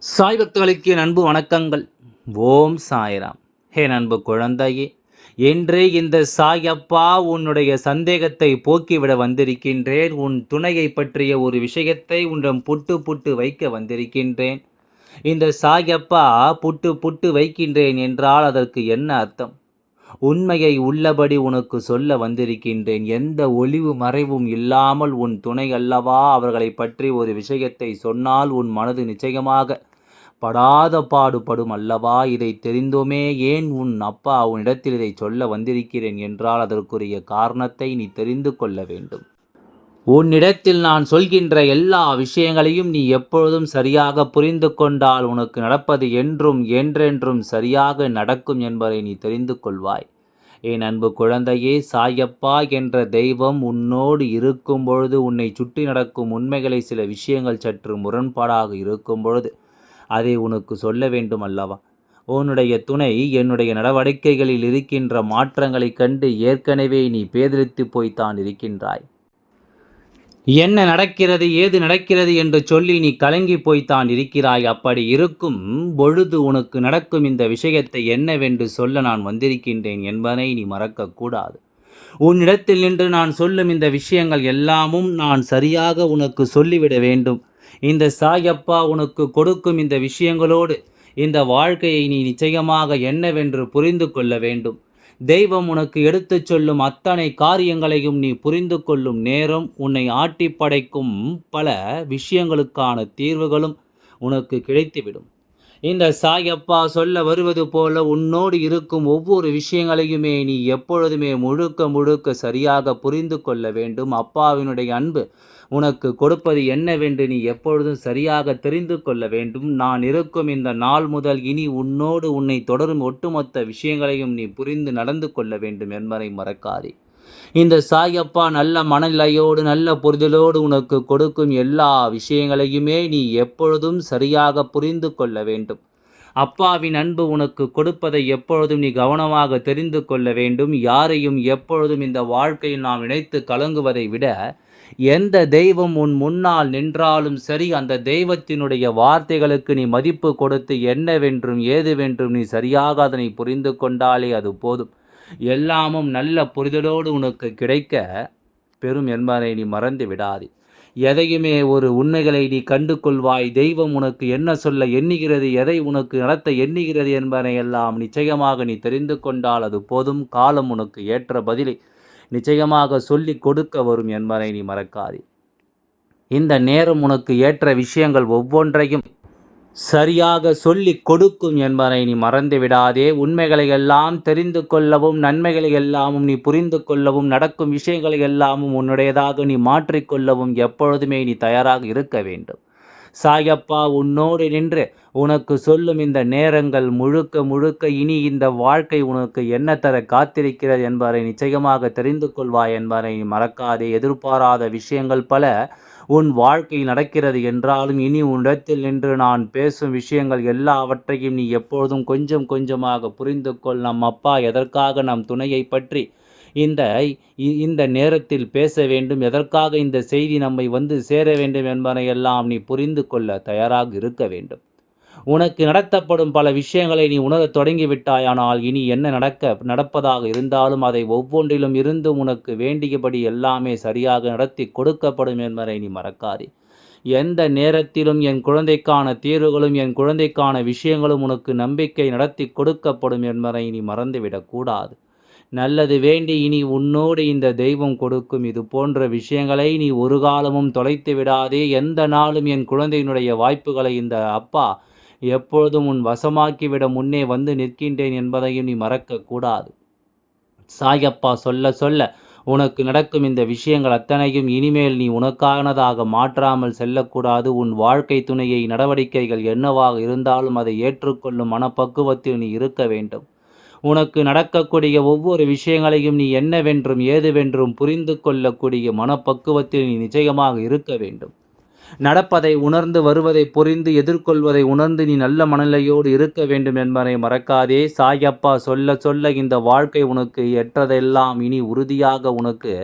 சாய் பக்தர்களுக்கு என் அன்பு வணக்கங்கள். ஓம் சாய்ராம். என் அன்பு குழந்தையே, இன்று இந்த சாயப்பா உன்னுடைய சந்தேகத்தை போக்கிவிட வந்திருக்கின்றேன். உன் துணையை பற்றிய ஒரு விஷயத்தை உன்னிடம் புட்டு புட்டு வைக்க வந்திருக்கின்றேன். இந்த சாயப்பா புட்டு புட்டு வைக்கின்றேன் என்றால் அதற்கு என்ன அர்த்தம்? உண்மையை உள்ளபடி உனக்கு சொல்ல வந்திருக்கின்றேன். எந்த ஒளிவு மறைவும் இல்லாமல் உன் துணை அல்லவா, அவர்களை பற்றி ஒரு விஷயத்தை சொன்னால் உன் மனது நிச்சயமாக படாத பாடுபடும் அல்லவா? இதை தெரிந்துமே ஏன் உன் அப்பா உன்னிடத்தில் இதை சொல்ல வந்திருக்கிறேன் என்றால் அதற்குரிய காரணத்தை நீ தெரிந்து கொள்ள வேண்டும். உன்னிடத்தில் நான் சொல்கின்ற எல்லா விஷயங்களையும் நீ எப்பொழுதும் சரியாக புரிந்து கொண்டால் உனக்கு நடப்பது என்றும் என்றென்றும் சரியாக நடக்கும் என்பதை நீ தெரிந்து கொள்வாய். என் அன்பு குழந்தையே, சாயப்பா என்ற தெய்வம் உன்னோடு இருக்கும் பொழுது, உன்னை சுற்றி நடக்கும் உண்மைகளை சில விஷயங்கள் சற்று முரண்பாடாக இருக்கும் பொழுது அதை உனக்கு சொல்ல வேண்டும் அல்லவா? உன்னுடைய துணை என்னுடைய நடவடிக்கைகளில் இருக்கின்ற மாற்றங்களைக் கண்டு ஏற்கனவே நீ பேதலித்து போய்த்தான் இருக்கின்றாய். என்ன நடக்கிறது, ஏது நடக்கிறது என்று சொல்லி நீ கலங்கி போய்த்தான் இருக்கிறாய். அப்படி இருக்கும் பொழுது உனக்கு நடக்கும் இந்த விஷயத்தை என்னவென்று சொல்ல நான் வந்திருக்கின்றேன் என்பதை நீ மறக்கக்கூடாது. உன்னிடத்தில் நின்று நான் சொல்லும் இந்த விஷயங்கள் எல்லாமும் நான் சரியாக உனக்கு சொல்லிவிட வேண்டும். இந்த சாயப்பா உனக்கு கொடுக்கும் இந்த விஷயங்களோடு இந்த வாழ்க்கையை நீ நிச்சயமாக என்னவென்று புரிந்து கொள்ள வேண்டும். தெய்வம் உனக்கு எடுத்துச் சொல்லும் அத்தனை காரியங்களையும் நீ புரிந்து கொள்ளும் நேரம், உன்னை ஆட்டி படைக்கும் பல விஷயங்களுக்கான தீர்வுகளும் உனக்கு கிடைத்துவிடும். இந்த சாயப்பா சொல்ல வருவது போல உன்னோடு இருக்கும் ஒவ்வொரு விஷயங்களையுமே நீ எப்பொழுதுமே முழுக்க முழுக்க சரியாக புரிந்து கொள்ள வேண்டும். அப்பாவினுடைய அன்பு உனக்கு கொடுப்பது என்னவென்று நீ எப்பொழுதும் சரியாக தெரிந்து கொள்ள வேண்டும். நான் இருக்கும் இந்த நாள் முதல் இனி உன்னோடு உன்னை தொடரும் ஒட்டுமொத்த விஷயங்களையும் நீ புரிந்து நடந்து கொள்ள வேண்டும் என்பதை மறக்காதே. இந்த சாயப்பா நல்ல மனநிலையோடு நல்ல புரிதலோடு உனக்கு கொடுக்கும் எல்லா விஷயங்களையுமே நீ எப்பொழுதும் சரியாக புரிந்து கொள்ள வேண்டும். அப்பாவின் அன்பு உனக்கு கொடுப்பதை எப்பொழுதும் நீ கவனமாக தெரிந்து கொள்ள வேண்டும். யாரையும் எப்பொழுதும் இந்த வாழ்க்கையில் நாம் நினைத்து கலங்குவதை விட எந்த தெய்வம் உன் முன்னால் நின்றாலும் சரி, அந்த தெய்வத்தினுடைய வார்த்தைகளுக்கு நீ மதிப்பு கொடுத்து என்னவென்றும் ஏதுவென்றும் நீ சரியாக அதனை புரிந்து கொண்டாலே அது போதும். எல்லாமும் நல்ல புரிதலோடு உனக்கு கிடைக்க பெறும் என்பதை நீ மறந்து விடாதே. எதையுமே ஒரு உண்மைகளை நீ கண்டு கொள்வாய். தெய்வம் உனக்கு என்ன சொல்ல எண்ணுகிறது, எதை உனக்கு நடத்த எண்ணுகிறது என்பதை எல்லாம் நிச்சயமாக நீ தெரிந்து கொண்டால் அது போதும். காலம் உனக்கு ஏற்ற பதிலை நிச்சயமாக சொல்லி கொடுக்க வரும் என்பதை நீ மறக்காதே. இந்த நேரம் உனக்கு ஏற்ற விஷயங்கள் ஒவ்வொன்றையும் சரியாக சொல்லிக் கொடுக்கும் என்பதை நீ மறந்து விடாதே. உண்மைகளை எல்லாம் தெரிந்து கொள்ளவும், நன்மைகளை எல்லாமும் நீ புரிந்து கொள்ளவும், நடக்கும் விஷயங்களை எல்லாமும் உன்னுடையதாக நீ மாற்றிக்கொள்ளவும் எப்பொழுதுமே நீ தயாராக இருக்க வேண்டும். சாயப்பா உன்னோடு நின்று உனக்கு சொல்லும் இந்த நேரங்கள் முழுக்க முழுக்க இனி இந்த வாழ்க்கை உனக்கு என்ன தர காத்திருக்கிறது என்பதை நிச்சயமாக தெரிந்து கொள்வாய் என்பதை மறக்காதே. எதிர்பாராத விஷயங்கள் பல உன் வாழ்க்கையில் நடக்கிறது என்றாலும் இனி உன்னிடத்தில் நின்று நான் பேசும் விஷயங்கள் எல்லாவற்றையும் நீ எப்பொழுதும் கொஞ்சம் கொஞ்சமாக புரிந்து கொள். நம் அப்பா எதற்காக நம் துணையை பற்றி இந்த இந்த நேரத்தில் பேச வேண்டும், எதற்காக இந்த செய்தி நம்மை வந்து சேர வேண்டும் என்பதையெல்லாம் நீ புரிந்து கொள்ள தயாராக இருக்க வேண்டும். உனக்கு நடத்தப்படும் பல விஷயங்களை நீ உணரத் தொடங்கிவிட்டாயானால் இனி என்ன நடப்பதாக இருந்தாலும் அதை ஒவ்வொன்றிலும் இருந்து உனக்கு வேண்டியபடி எல்லாமே சரியாக நடத்தி கொடுக்கப்படும் என்பதை நீ மறக்காதே. எந்த நேரத்திலும் என் குழந்தைக்கான தீர்வுகளும் என் குழந்தைக்கான விஷயங்களும் உனக்கு நம்பிக்கை நடத்தி கொடுக்கப்படும் என்பதை நீ மறந்துவிடக்கூடாது. நல்லது வேண்டி இனி உன்னோடு இந்த தெய்வம் கொடுக்கும் இது போன்ற விஷயங்களை நீ ஒரு காலமும் தொலைத்து விடாதே. எந்த நாளும் என் குழந்தையினுடைய வாய்ப்புகளை இந்த அப்பா எப்பொழுதும் உன் வசமாக்கிவிட முன்னே வந்து நிற்கின்றேன் என்பதையும் நீ மறக்கக்கூடாது. சாயப்பா சொல்ல சொல்ல உனக்கு நடக்கும் இந்த விஷயங்கள் அத்தனையும் இனிமேல் நீ உனக்கானதாக மாற்றாமல் செல்லக்கூடாது. உன் வாழ்க்கை துணையை நடவடிக்கைகள் என்னவாக இருந்தாலும் அதை ஏற்றுக்கொள்ளும் மனப்பக்குவத்தில் நீ இருக்க வேண்டும். உனக்கு நடக்கக்கூடிய ஒவ்வொரு விஷயங்களையும் நீ என்னவென்றும் ஏதுவென்றும் புரிந்து கொள்ளக்கூடிய மனப்பக்குவத்தில் நீ நிச்சயமாக இருக்க வேண்டும். நடப்பதை உணர்ந்து வருவதை புரிந்து எதிர்கொள்வதை உணர்ந்து நீ நல்ல மனநிலையோடு இருக்க வேண்டும் என்பதை மறக்காதே. சாயப்பா சொல்ல சொல்ல இந்த வாழ்க்கை உனக்கு ஏற்றதெல்லாம் இனி உறுதியாக உனக்கு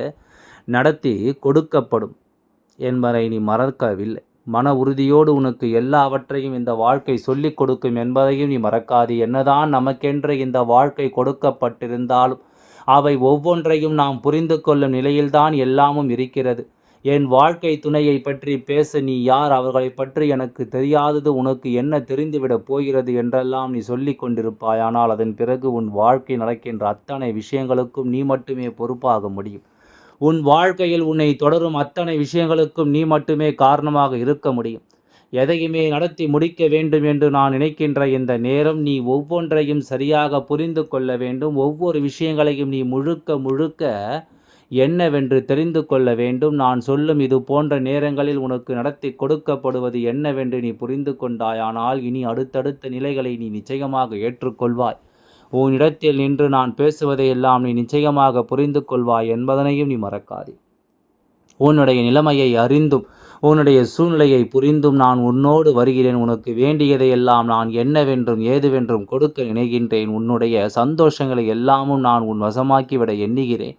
நடத்தி கொடுக்கப்படும் என்பதை நீ மறக்கவில்லை. மன உறுதியோடு உனக்கு எல்லாவற்றையும் இந்த வாழ்க்கை சொல்லிக் கொடுக்கும் என்பதையும் நீ மறக்காதே. என்னதான் நமக்கென்று இந்த வாழ்க்கை கொடுக்கப்பட்டிருந்தாலும் அவை ஒவ்வொன்றையும் நாம் புரிந்து கொள்ளும் நிலையில்தான் எல்லாமும் இருக்கிறது. என் வாழ்க்கை துணையை பற்றி பேச நீ யார், அவர்களை பற்றி எனக்கு தெரியாதது உனக்கு என்ன தெரிந்துவிடப் போகிறது என்றெல்லாம் நீ சொல்லிக் கொண்டிருப்பாய். ஆனால் அதன் பிறகு உன் வாழ்க்கை நடக்கின்ற அத்தனை விஷயங்களுக்கும் நீ மட்டுமே பொறுப்பாக முடியும். உன் வாழ்க்கையில் உன்னை தொடரும் அத்தனை விஷயங்களுக்கும் நீ மட்டுமே காரணமாக இருக்க முடியும். எதையுமே நடத்தி முடிக்க வேண்டும் என்று நான் நினைக்கின்ற இந்த நேரம் நீ ஒவ்வொன்றையும் சரியாக புரிந்து கொள்ள வேண்டும். ஒவ்வொரு விஷயங்களையும் நீ முழுக்க முழுக்க என்னவென்று தெரிந்து கொள்ள வேண்டும். நான் சொல்லும் இது போன்ற நேரங்களில் உனக்கு நடத்தி கொடுக்கப்படுவது என்னவென்று நீ புரிந்து கொண்டாயானால் இனி அடுத்தடுத்த நிலைகளை நீ நிச்சயமாக ஏற்றுக்கொள்வாய். உன்னிடத்தில் நின்று நான் பேசுவதையெல்லாம் நீ நிச்சயமாக புரிந்து கொள்வாய் என்பதனையும் நீ மறக்காதே. உன்னுடைய நிலைமையை அறிந்தும் உன்னுடைய சூழ்நிலையை புரிந்தும் நான் உன்னோடு வருகிறேன். உனக்கு வேண்டியதையெல்லாம் நான் என்னவென்றும் ஏதுவென்றும் கொடுக்க நினைக்கின்றேன். உன்னுடைய சந்தோஷங்களை எல்லாமும் நான் உன் வசமாக்கிவிட எண்ணுகிறேன்.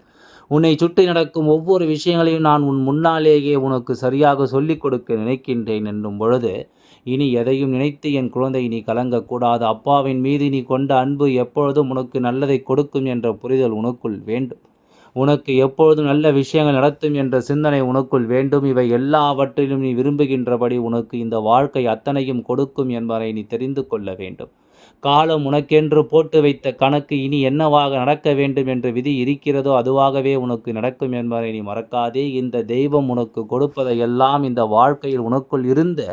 உன்னை சுற்றி நடக்கும் ஒவ்வொரு விஷயங்களையும் நான் உன் முன்னாலேயே உனக்கு சரியாக சொல்லிக் கொடுக்க நினைக்கின்றேன் என்னும் பொழுது இனி எதையும் நினைத்து என் குழந்தை நீ கலங்கக்கூடாது. அப்பாவின் மீது நீ கொண்ட அன்பு எப்பொழுதும் உனக்கு நல்லதை கொடுக்கும் என்ற புரிதல் உனக்குள் வேண்டும். உனக்கு எப்பொழுதும் நல்ல விஷயங்கள் நடத்தும் என்ற சிந்தனை உனக்குள் வேண்டும். இவை எல்லாவற்றிலும் நீ விரும்புகின்றபடி உனக்கு இந்த வாழ்க்கை அத்தனையும் கொடுக்கும் என்பதை நீ தெரிந்து கொள்ள வேண்டும். காலம் உனக்கென்று போட்டு வைத்த கணக்கு இனி என்னவாக நடக்க வேண்டும் என்று விதி இருக்கிறதோ அதுவாகவே உனக்கு நடக்கும் என்பதை நீ மறக்காதே. இந்த தெய்வம் உனக்கு கொடுப்பதையெல்லாம் இந்த வாழ்க்கையில் உனக்குள் இருந்த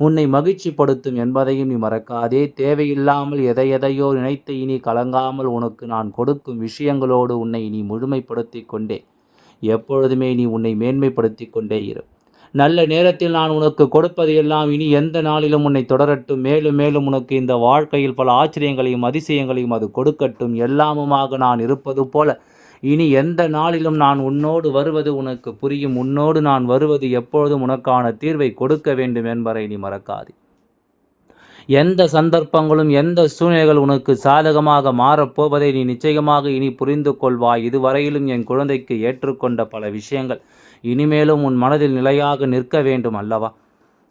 உன்னை மகிழ்ச்சிப்படுத்தும் என்பதையும் நீ மறக்காதே. தேவையில்லாமல் எதையோ நினைத்து இனி கலங்காமல் உனக்கு நான் கொடுக்கும் விஷயங்களோடு உன்னை நீ முழுமைப்படுத்தி கொண்டே எப்பொழுதுமே நீ உன்னை மேன்மைப்படுத்தி கொண்டே இரு. நல்ல நேரத்தில் நான் உனக்கு கொடுப்பது எல்லாம் இனி எந்த நாளிலும் உன்னை தொடரட்டும். மேலும் மேலும் உனக்கு இந்த வாழ்க்கையில் பல ஆச்சரியங்களையும் அதிசயங்களையும் அது கொடுக்கட்டும். எல்லாமுமாக நான் இருப்பது போல இனி எந்த நாளிலும் நான் உன்னோடு வருவது உனக்கு புரியும். உன்னோடு நான் வருவது எப்பொழுதும் உனக்கான தீர்வை கொடுக்க வேண்டும் என்பதை நீ மறக்காதே. எந்த சந்தர்ப்பங்களும் எந்த சூழ்நிலைகள் உனக்கு சாதகமாக மாறப்போவதை நீ நிச்சயமாக இனி புரிந்து கொள்வாய். இதுவரையிலும் என் குழந்தைக்கு ஏற்றுக்கொண்ட பல விஷயங்கள் இனிமேலும் உன் மனதில் நிலையாக நிற்க வேண்டும் அல்லவா?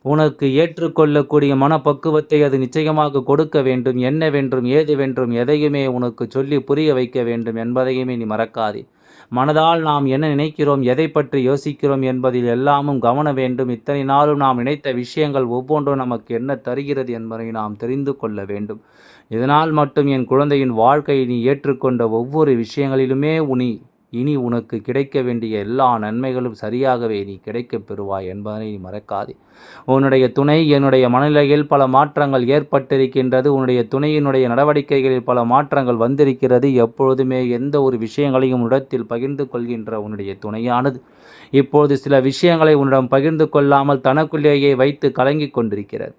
உனக்கு ஏற்றுக்கொள்ளக்கூடிய மனப்பக்குவத்தை அது நிச்சயமாக கொடுக்க வேண்டும். என்னவென்றும் ஏதுவென்றும் எதையுமே உனக்கு சொல்லி புரிய வைக்க வேண்டும் என்பதையுமே நீ மறக்காதே. மனதால் நாம் என்ன நினைக்கிறோம், எதை பற்றி யோசிக்கிறோம் என்பதில் எல்லாமும் கவனம் வேண்டும். இத்தனை நாளும் நாம் நினைத்த விஷயங்கள் ஒவ்வொன்றும் நமக்கு என்ன தருகிறது என்பதை நாம் தெரிந்து கொள்ள வேண்டும். இதனால் மட்டும் என் குழந்தையின் வாழ்க்கையை நீ ஏற்றுக்கொண்ட ஒவ்வொரு விஷயங்களிலுமே இனி உனக்கு கிடைக்க வேண்டிய எல்லா நன்மைகளும் சரியாகவே நீ கிடைக்கப் பெறுவாய் என்பதனை நீ மறக்காதே. உன்னுடைய துணை என்னுடைய மனநிலையில் பல மாற்றங்கள் ஏற்பட்டிருக்கின்றது. உன்னுடைய துணையினுடைய நடவடிக்கைகளில் பல மாற்றங்கள் வந்திருக்கிறது. எப்பொழுதுமே எந்த ஒரு விஷயங்களையும் உன்னிடத்தில் பகிர்ந்து கொள்கின்ற உன்னுடைய துணையானது இப்பொழுது சில விஷயங்களை உன்னிடம் பகிர்ந்து கொள்ளாமல் தனக்குள்ளேயே வைத்து கலங்கிக் கொண்டிருக்கிறது.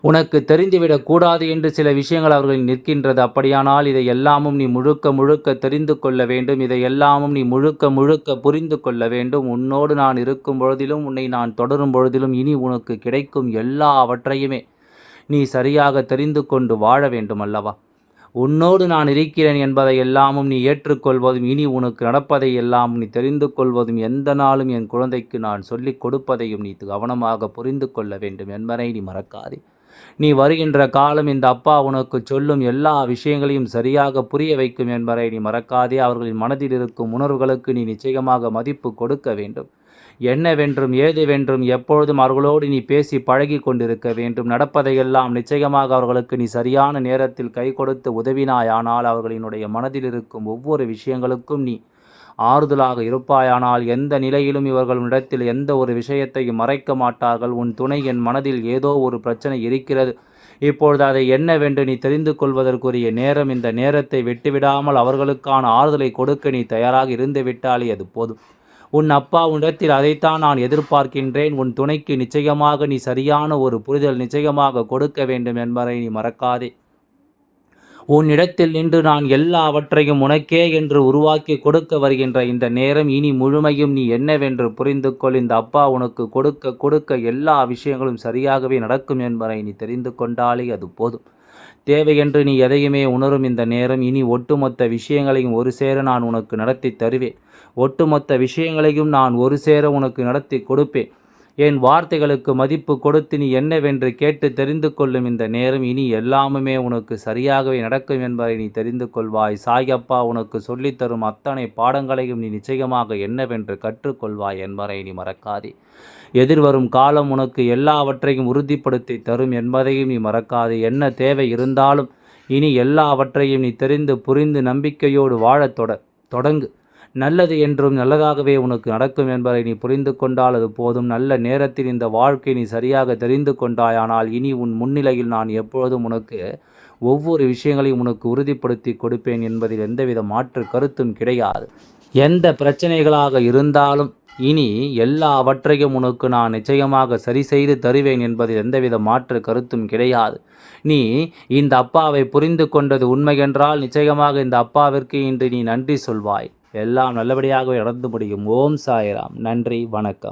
உனக்கு தெரிந்துவிடக் கூடாது என்று சில விஷயங்கள் அவர்களில் நிற்கின்றது. அப்படியானால் இதை எல்லாமும் நீ முழுக்க முழுக்க தெரிந்து கொள்ள வேண்டும். இதை எல்லாமும் நீ முழுக்க முழுக்க புரிந்து கொள்ள வேண்டும். உன்னோடு நான் இருக்கும் பொழுதிலும் உன்னை நான் தொடரும் பொழுதிலும் இனி உனக்கு கிடைக்கும் எல்லாவற்றையுமே நீ சரியாக தெரிந்து கொண்டு வாழ வேண்டும் அல்லவா? உன்னோடு நான் இருக்கிறேன் என்பதை எல்லாமும் நீ ஏற்றுக்கொள்வதும் இனி உனக்கு நடப்பதை எல்லாம் நீ தெரிந்து கொள்வதும் எந்த நாளும் என் குழந்தைக்கு நான் சொல்லிக் கொடுப்பதையும் நீ கவனமாக புரிந்து கொள்ள வேண்டும் என்பதை நீ மறக்காதே. நீ வருகின்ற காலம் இந்த அப்பா உனக்கு சொல்லும் எல்லா விஷயங்களையும் சரியாக புரிய வைக்கும் என்பதை நீ மறக்காதே. அவர்களின் மனதில் இருக்கும் உணர்வுகளுக்கு நீ நிச்சயமாக மதிப்பு கொடுக்க வேண்டும். என்னவென்றும் ஏதுவென்றும் எப்பொழுதும் அவர்களோடு நீ பேசி பழகி கொண்டிருக்க வேண்டும். நடப்பதையெல்லாம் நிச்சயமாக அவர்களுக்கு நீ சரியான நேரத்தில் கை கொடுத்து உதவினாயானால் அவர்களினுடைய மனதில் இருக்கும் ஒவ்வொரு விஷயங்களுக்கும் நீ ஆறுதலாக இருப்பாயானால் எந்த நிலையிலும் இவர்களிடத்தில் எந்த ஒரு விஷயத்தையும் மறைக்க மாட்டார்கள். உன் துணை என் மனதில் ஏதோ ஒரு பிரச்சனை இருக்கிறது, இப்பொழுது அதை என்னவென்று நீ தெரிந்து கொள்வதற்குரிய நேரம். இந்த நேரத்தை விட்டுவிடாமல் அவர்களுக்கான ஆறுதலை கொடுக்க நீ தயாராக இருந்து விட்டாலே அது போதும். உன் அப்பா உன்னிடத்தில் அதைத்தான் நான் எதிர்பார்க்கின்றேன். உன் துணைக்கு நிச்சயமாக நீ சரியான ஒரு புரிதல் நிச்சயமாக கொடுக்க வேண்டும் என்பதை நீ மறக்காதே. உன்னிடத்தில் நின்று நான் எல்லாவற்றையும் உனக்கே என்று உருவாக்கி கொடுக்க வருகின்ற இந்த நேரம் இனி முழுமையும் நீ என்னவென்று புரிந்து கொள். இந்த அப்பா உனக்கு கொடுக்க கொடுக்க எல்லா விஷயங்களும் சரியாகவே நடக்கும் என்பதை நீ தெரிந்து கொண்டாலே அது போதும். தேவையென்று நீ எதையுமே உணரும் இந்த நேரம் இனி ஒட்டுமொத்த விஷயங்களையும் ஒரு சேர நான் உனக்கு நடத்தி தருவேன். ஒட்டுமொத்த விஷயங்களையும் நான் ஒரு சேர உனக்கு நடத்தி கொடுப்பேன். என் வார்த்தைகளுக்கு மதிப்பு கொடுத்து நீ என்னவென்று கேட்டு தெரிந்து கொள்ளும் இந்த நேரம் இனி எல்லாமுமே உனக்கு சரியாகவே நடக்கும் என்பதை நீ தெரிந்து கொள்வாய். சாயப்பா உனக்கு சொல்லித்தரும் அத்தனை பாடங்களையும் நீ நிச்சயமாக என்னவென்று கற்றுக்கொள்வாய் என்பதை நீ மறக்காதே. எதிர்வரும் காலம் உனக்கு எல்லாவற்றையும் உறுதிப்படுத்தி தரும் என்பதையும் நீ மறக்காதே. என்ன தேவை இருந்தாலும் இனி எல்லாவற்றையும் நீ தெரிந்து புரிந்து நம்பிக்கையோடு வாழத் தொடங்கு. நல்லது என்றும் நல்லதாகவே உனக்கு நடக்கும் என்பதை நீ புரிந்து கொண்டால் அது போதும். நல்ல நேரத்தில் இந்த வாழ்க்கை நீ சரியாக தெரிந்து கொண்டாயானால் இனி உன் முன்னிலையில் நான் எப்பொழுதும் உனக்கு ஒவ்வொரு விஷயங்களையும் உனக்கு உறுதிப்படுத்தி கொடுப்பேன் என்பதில் எந்தவித மாற்று கருத்தும் கிடையாது. எந்த பிரச்சனைகளாக இருந்தாலும் இனி எல்லாவற்றையும் உனக்கு நான் நிச்சயமாக சரி செய்து தருவேன் என்பதில் எந்தவித மாற்று கருத்தும் கிடையாது. நீ இந்த அப்பாவை புரிந்து கொண்டது உண்மையென்றால் நிச்சயமாக இந்த அப்பாவிற்கு இன்று நீ நன்றி சொல்வாய். எல்லாம் நல்லபடியாகவே நடந்து முடியும். ஓம் சாய்ராம். நன்றி, வணக்கம்.